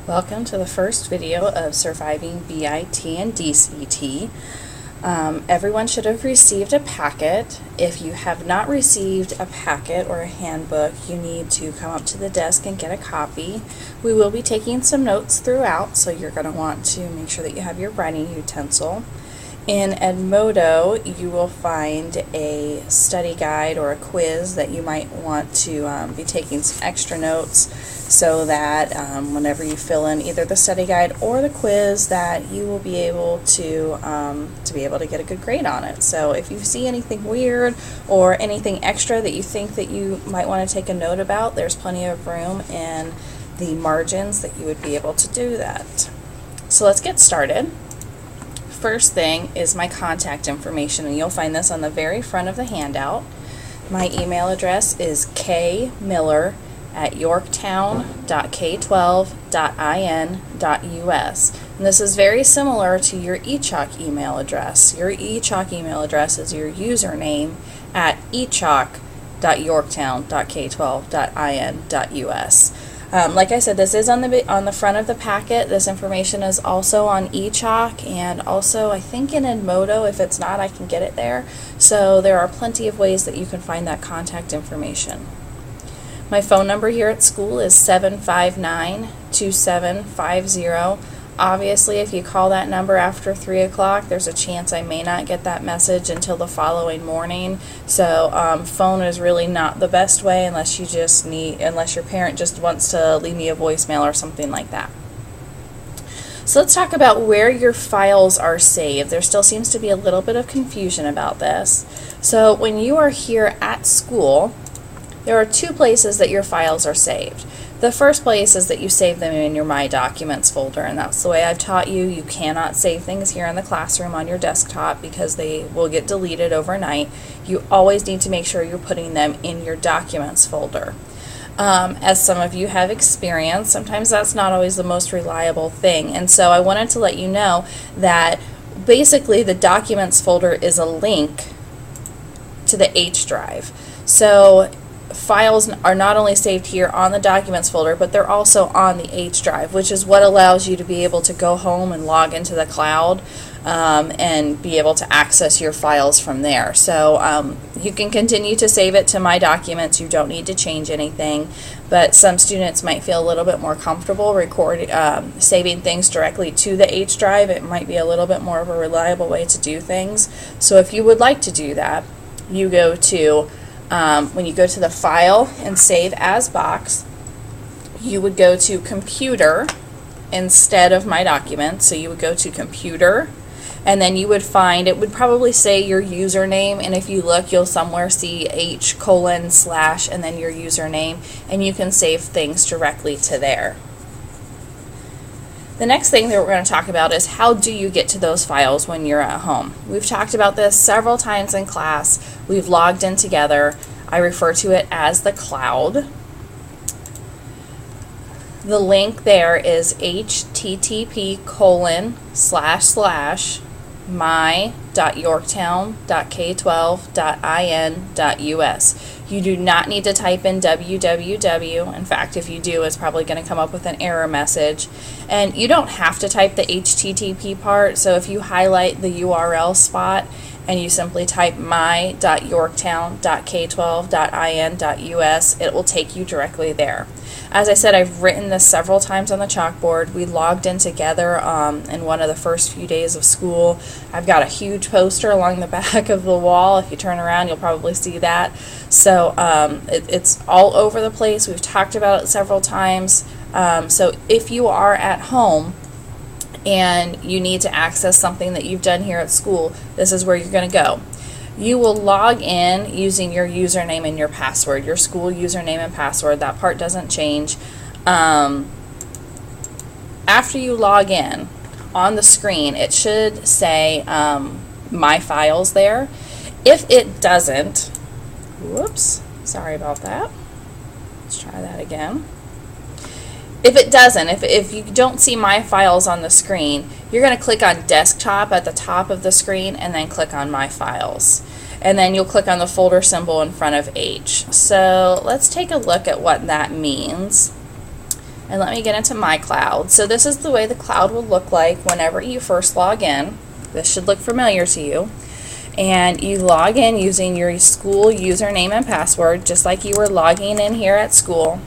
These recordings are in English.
Welcome to the first video of Surviving BIT and DCT. Everyone should have received a packet. If you have not received a packet or a handbook, you need to come up to the desk and get a copy. We will be taking some notes throughout, so you're going to want to make sure that you have your writing utensil. In Edmodo, you will find a study guide or a quiz that you might want to be taking some extra notes so that whenever you fill in either the study guide or the quiz that you will be able to get a good grade on it. So if you see anything weird or anything extra that you think that you might want to take a note about, there's plenty of room in the margins that you would be able to do that. So let's get started. First thing is my contact information, and you'll find this on the very front of the handout. My email address is kmiller@yorktown.k12.in.us. And this is very similar to your eChalk email address. Your eChalk email address is your username at eChalk.yorktown.k12.in.us. Like I said, this is on the front of the packet. This information is also on eChalk and also I think in Edmodo. If it's not, I can get it there. So there are plenty of ways that you can find that contact information. My phone number here at school is 759-2750. Obviously, if you call that number after 3 o'clock, there's a chance I may not get that message until the following morning. So phone is really not the best way unless your parent just wants to leave me a voicemail or something like that. So let's talk about where your files are saved. There still seems to be a little bit of confusion about this. So when you are here at school, there are two places that your files are saved. The first place is that you save them in your My Documents folder, and that's the way I've taught you. You cannot save things here in the classroom on your desktop because they will get deleted overnight. You always need to make sure you're putting them in your Documents folder. As some of you have experienced, sometimes that's not always the most reliable thing, and so I wanted to let you know that basically the Documents folder is a link to the H drive. So files are not only saved here on the Documents folder, but they're also on the H drive, which is what allows you to be able to go home and log into the cloud and be able to access your files from there. So you can continue to save it to My Documents. You don't need to change anything, but some students might feel a little bit more comfortable saving things directly to the H drive. It might be a little bit more of a reliable way to do things. So if you would like to do that, you go to when you go to the File and Save As box, you would go to Computer instead of My Documents. So you would go to Computer, and then you would find, it would probably say your username, and if you look, you'll somewhere see H:/ and then your username, and you can save things directly to there. The next thing that we're going to talk about is how do you get to those files when you're at home. We've talked about this several times in class. We've logged in together. I refer to it as the cloud. The link there is http://my.yorktown.k12.in.us. You do not need to type in www. In fact, if you do, it's probably going to come up with an error message. And you don't have to type the HTTP part, so if you highlight the URL spot and you simply type my.yorktown.k12.in.us, it will take you directly there. As I said, I've written this several times on the chalkboard. We logged in together in one of the first few days of school. I've got a huge poster along the back of the wall. If you turn around, you'll probably see that. So it's all over the place. We've talked about it several times. So if you are at home and you need to access something that you've done here at school, this is where you're going to go. You will log in using your username and your password, your school username and password. That part doesn't change. After you log in, on the screen, it should say My Files there. If it doesn't, whoops, sorry about that. Let's try that again. If it doesn't, if you don't see My Files on the screen, you're going to click on Desktop at the top of the screen and then click on My Files. And then you'll click on the folder symbol in front of H. So let's take a look at what that means. And let me get into my cloud. So this is the way the cloud will look like whenever you first log in. This should look familiar to you. And you log in using your school username and password, just like you were logging in here at school.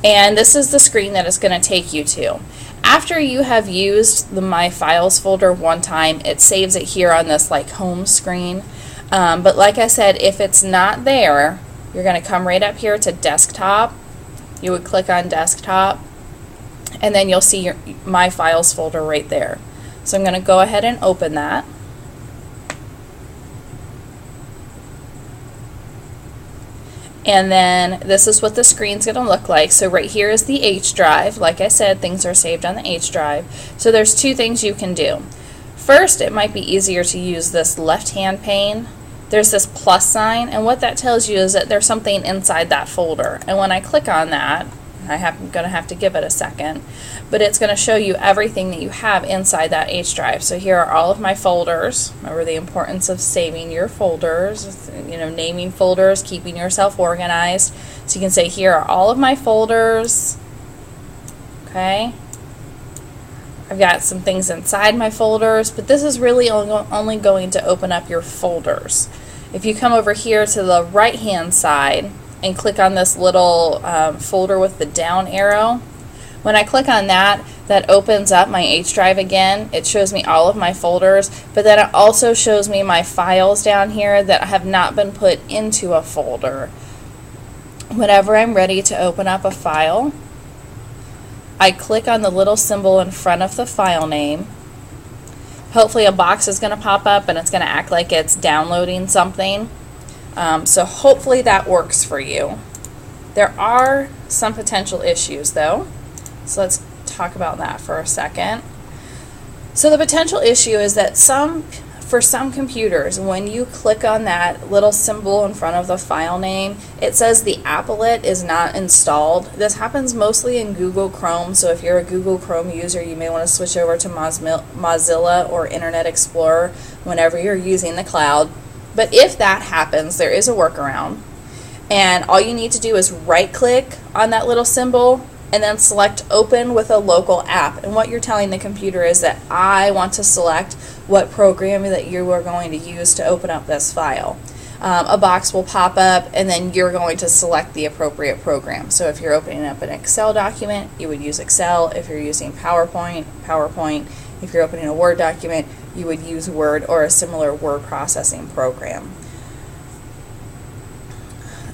And this is the screen that it's going to take you to. After you have used the My Files folder one time, it saves it here on this like home screen. But like I said, if it's not there, you're going to come right up here to desktop. You would click on desktop, and then you'll see your My Files folder right there. So I'm going to go ahead and open that. And then this is what the screen's going to look like. So right here is the H drive. Like I said, things are saved on the H drive. So there's two things you can do. First, it might be easier to use this left-hand pane. There's this plus sign, and what that tells you is that there's something inside that folder. And when I click on that, I'm going to have to give it a second, but it's going to show you everything that you have inside that H drive. So here are all of my folders. Remember the importance of saving your folders, naming folders, keeping yourself organized. So you can say, here are all of my folders. Okay. I've got some things inside my folders, but this is really only going to open up your folders. If you come over here to the right-hand side and click on this little folder with the down arrow, when I click on that, that opens up my H drive again. It shows me all of my folders, but then it also shows me my files down here that have not been put into a folder. Whenever I'm ready to open up a file, I click on the little symbol in front of the file name. Hopefully a box is going to pop up and it's going to act like it's downloading something. So hopefully that works for you. There are some potential issues though, so let's talk about that for a second. So the potential issue is that for some computers, when you click on that little symbol in front of the file name, it says the applet is not installed. This happens mostly in Google Chrome, so if you're a Google Chrome user, you may want to switch over to Mozilla or Internet Explorer whenever you're using the cloud. But if that happens, there is a workaround. And all you need to do is right-click on that little symbol and then select Open with a local app. And what you're telling the computer is that I want to select what program that you are going to use to open up this file. A box will pop up and then you're going to select the appropriate program. So if you're opening up an Excel document, you would use Excel. If you're using PowerPoint, PowerPoint. If you're opening a Word document, you would use Word or a similar word processing program.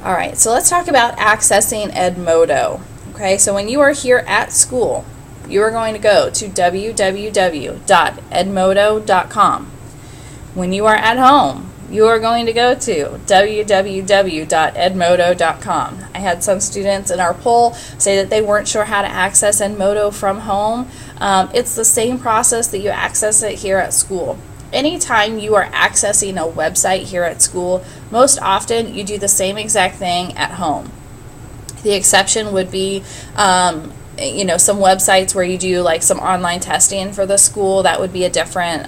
Alright, so let's talk about accessing Edmodo. Okay, so when you are here at school, you are going to go to www.edmodo.com. When you are at home, you are going to go to www.edmodo.com. I had some students in our poll say that they weren't sure how to access Edmodo from home. It's the same process that you access it here at school. Anytime you are accessing a website here at school, most often you do the same exact thing at home. The exception would be some websites where you do like some online testing for the school. That would be a different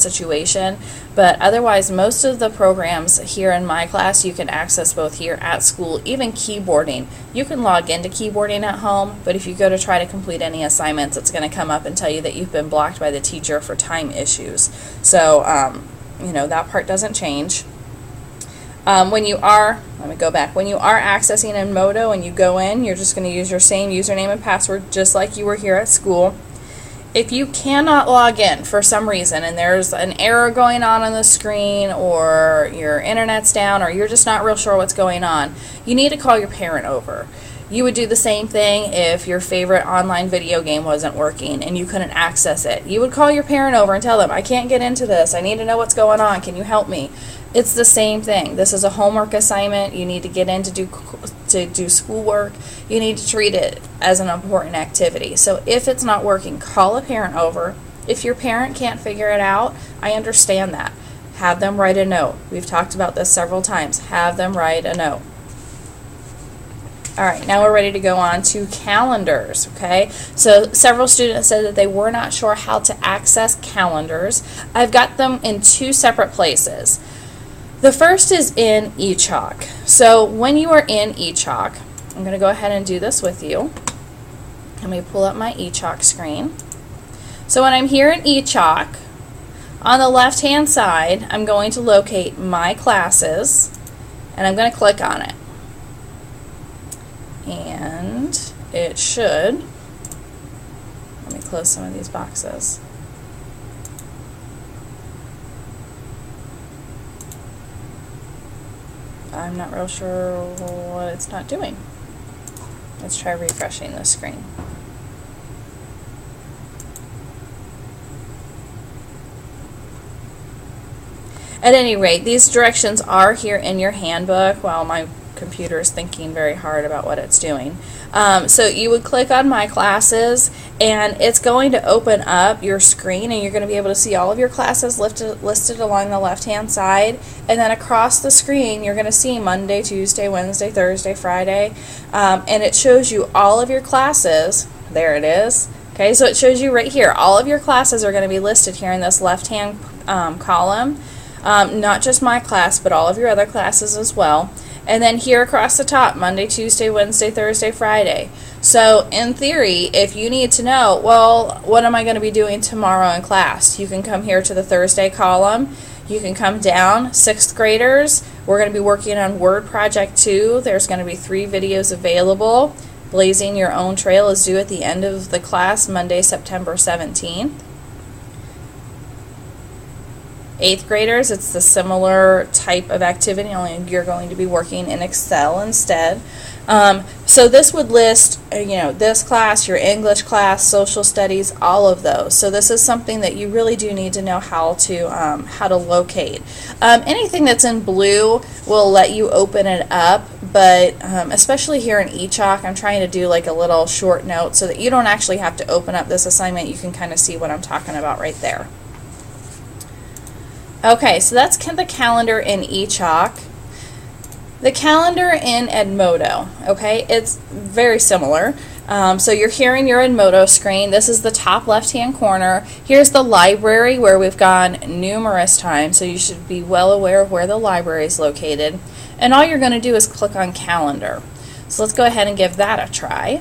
situation. But otherwise, most of the programs here in my class you can access both here at school. Even keyboarding, you can log into keyboarding at home, but if you go to try to complete any assignments, it's going to come up and tell you that you've been blocked by the teacher for time issues. So that part doesn't change. When you are accessing Edmodo and you go in, you're just going to use your same username and password just like you were here at school. If you cannot log in for some reason and there's an error going on the screen, or your internet's down, or you're just not real sure what's going on, you need to call your parent over. You would do the same thing if your favorite online video game wasn't working and you couldn't access it. You would call your parent over and tell them, I can't get into this, I need to know what's going on, can you help me? It's the same thing. This is a homework assignment. You need to get in to do schoolwork. You need to treat it as an important activity. So if it's not working, call a parent over. If your parent can't figure it out, I understand that. Have them write a note. We've talked about this several times. Have them write a note. Alright, now we're ready to go on to calendars, okay? So several students said that they were not sure how to access calendars. I've got them in two separate places. The first is in eChalk. So when you are in eChalk, I'm going to go ahead and do this with you. Let me pull up my eChalk screen. So when I'm here in eChalk, on the left hand side, I'm going to locate my classes, and I'm going to click on it. And it should, let me close some of these boxes. I'm not real sure what it's not doing. Let's try refreshing the screen. At any rate, these directions are here in your handbook while my computer is thinking very hard about what it's doing. So you would click on My Classes, and it's going to open up your screen, and you're going to be able to see all of your classes listed along the left-hand side. And then across the screen, you're going to see Monday, Tuesday, Wednesday, Thursday, Friday, and it shows you all of your classes. There it is. Okay, so it shows you right here. All of your classes are going to be listed here in this left-hand column. Not just my class, but all of your other classes as well. And then here across the top, Monday, Tuesday, Wednesday, Thursday, Friday. So in theory, if you need to know, well, what am I going to be doing tomorrow in class? You can come here to the Thursday column. You can come down, 6th graders. We're going to be working on Word Project 2. There's going to be 3 videos available. Blazing Your Own Trail is due at the end of the class, Monday, September 17th. 8th graders, it's the similar type of activity, only you're going to be working in Excel instead. So this would list, this class, your English class, social studies, all of those. So this is something that you really do need to know how to locate. Anything that's in blue will let you open it up, but especially here in eChalk, I'm trying to do like a little short note so that you don't actually have to open up this assignment. You can kind of see what I'm talking about right there. Okay, so that's the calendar in eChalk. The calendar in Edmodo, okay, it's very similar. So you're here in your Edmodo screen. This is the top left-hand corner. Here's the library where we've gone numerous times, so you should be well aware of where the library is located. And all you're going to do is click on calendar. So let's go ahead and give that a try.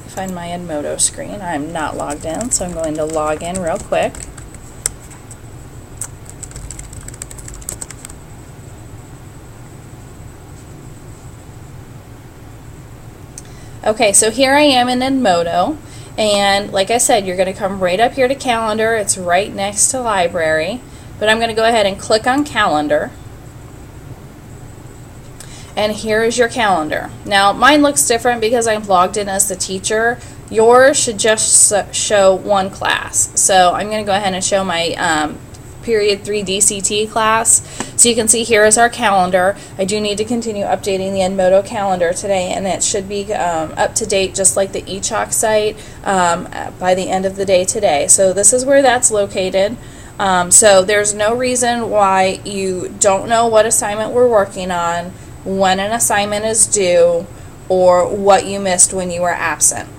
Find my Edmodo screen. I'm not logged in, so I'm going to log in real quick. Okay, so here I am in Edmodo, and like I said, you're going to come right up here to calendar. It's right next to library, but I'm going to go ahead and click on calendar, and here is your calendar. Now mine looks different because I'm logged in as the teacher. Yours should just show one class. So I'm going to go ahead and show my Period 3 DCT class. So you can see here is our calendar. I do need to continue updating the Edmodo calendar today, and it should be up to date just like the eChalk site by the end of the day today. So this is where that's located. So there's no reason why you don't know what assignment we're working on, when an assignment is due, or what you missed when you were absent.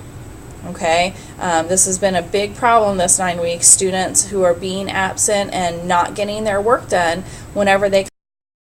Okay, this has been a big problem this 9 weeks. Students who are being absent and not getting their work done whenever they